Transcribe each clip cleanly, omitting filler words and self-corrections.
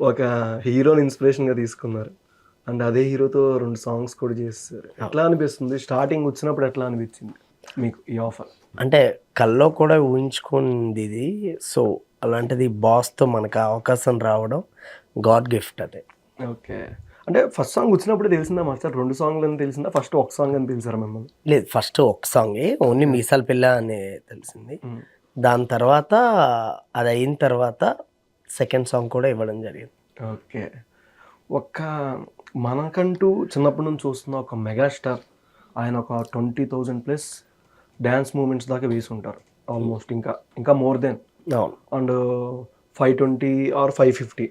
ఒక హీరోని ఇన్స్పిరేషన్‌గా తీసుకున్నారు. అండ్ అదే హీరోతో 2 సాంగ్స్ కూడా చేసేసారు. ఎట్లా అనిపిస్తుంది? స్టార్టింగ్ వచ్చినప్పుడు ఎట్లా అనిపించింది మీకు ఈ ఆఫర్? అంటే కల్లో కూడా ఊహించుకుంది ఇది. సో, అలాంటిది బాస్‌తో మనకు ఆ అవకాశం రావడం గాడ్ గిఫ్ట్ అది. ఓకే. అంటే ఫస్ట్ సాంగ్ వచ్చినప్పుడే తెలిసిందా మాస్టర్? 2 సాంగ్‌లని తెలిసిందా? ఫస్ట్ ఒక సాంగ్ అని పిలిసారా మిమ్మల్ని? లేదు, ఫస్ట్ ఒక సాంగే ఓన్లీ ఓకే. 'మీసాల పిల్ల' అనే తెలిసింది. హ్మ్. దాని తర్వాత అదయిన తర్వాత సెకండ్ సాంగ్ కూడా ఇవ్వడం జరిగింది. ఓకే. ఒక్క మనకంటూ చిన్నప్పటి నుంచి చూస్తున్న ఒక మెగాస్టార్ ఆయన ఒక 20,000 ప్లస్ డాన్స్ మూవ్‌మెంట్స్ దాకా వేసుంటారు. ఆల్మోస్ట్ ఇంకా మోర్ దెన్ అవును. And 520 or 550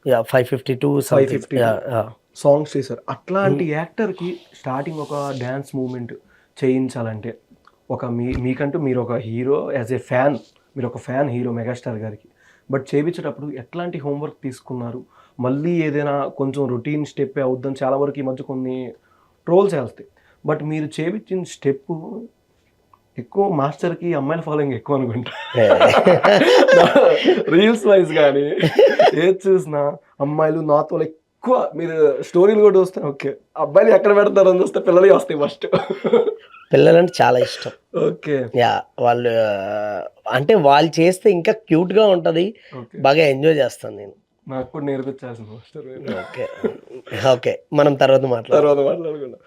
yeah! 552 something. 552 yeah! Yeah! Songs చేశారు. హ్మ్. అట్లాంటి యాక్టర్‌కి స్టార్టింగ్ ఒక డాన్స్ మూవ్‌మెంట్ చేయించాలంటే మీకంటూ మీరొక హీరో యాస్ ఎ ఫ్యాన్ మీరొక ఫ్యాన్ హీరో మెగాస్టార్ గారికి. బట్ చేపించేటప్పుడు ఎట్లాంటి హోంవర్క్ తీసుకున్నారు? మళ్ళీ ఏదైనా కొంచెం రొటీన్ స్టెప్పే అవుద్దని చాలా వరకు ఈ మధ్య కొన్ని ట్రోల్స్ ఏస్తాయి. బట్ మీరు చేపించిన స్టెప్పు ఎక్కువ మాస్టర్‌కి అమ్మాయిల ఫాలోయింగ్ ఎక్కువ అనుకుంటా. రీల్స్ వైస్ గాని ఏది చూసినా అమ్మాయిలు నాతో ఎక్కువ మీరు స్టోరీలు కూడా చూస్తే ఓకే. అబ్బాయిలు ఎక్కడ పెడతారని చూస్తే పిల్లలయి వస్తాయి ఫస్ట్. పిల్లలంటే చాలా ఇష్టం. ఓకే. యాహ్! వాళ్ళు అంటే వాళ్ళు చేస్తే ఇంకా క్యూట్‌గా ఉంటది. ఓకే. బాగా ఎంజాయ్ చేస్తాను నేను. నాకు కూడా నేర్పించాల్సింది మాస్టర్ మీరు. ఓకే. ఓకే. మనం తర్వాత మాట్లాడదాం. తర్వాత మాట్లాడుకుందాం.